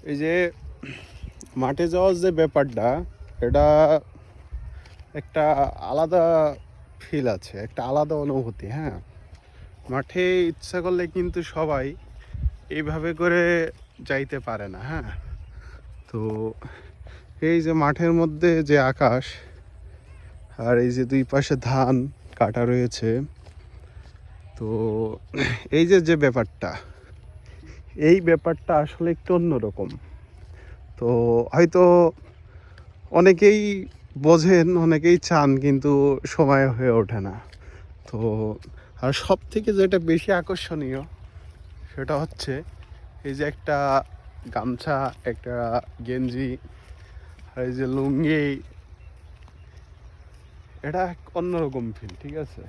এই যে মাঠে যাওয়ার যে ব্যাপারটা, এটা একটা আলাদা ফিল আছে, একটা আলাদা অনুভূতি। হ্যাঁ, মাঠে ইচ্ছা করলে কিন্তু সবাই এইভাবে করে যাইতে পারে না। হ্যাঁ, তো এই যে মাঠের মধ্যে যে আকাশ, আর এই যে দুই পাশে ধান কাটা রয়েছে, তো এই যে যে ব্যাপারটা, এই ব্যাপারটা আসলে একটু অন্যরকম। তো হয়তো অনেকেই বোঝেন, অনেকেই চান, কিন্তু সময় হয়ে ওঠে না। তো আর সব থেকে যেটা বেশি আকর্ষণীয় সেটা হচ্ছে এই যে একটা গামছা, একটা গেঞ্জি, আর এই যে লুঙ্গি, এটা এক অন্যরকম ফিল। ঠিক আছে,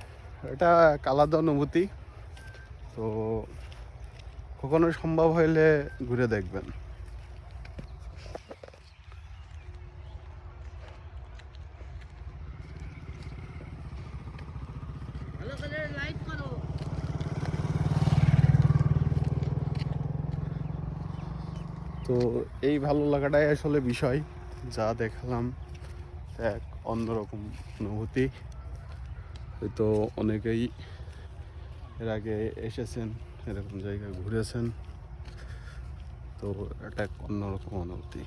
এটা এক আলাদা অনুভূতি। তো কখনো সম্ভব হইলে ঘুরে দেখবেন। তো এই ভালো লাগাটাই আসলে বিষয়, যা দেখালাম এক অন্যরকম অনুভূতি। হয়তো অনেকেই এর আগে এসেছেন, এরকম জায়গায় ঘুরেছেন, তো এটা এক অন্যরকম অনুভূতি।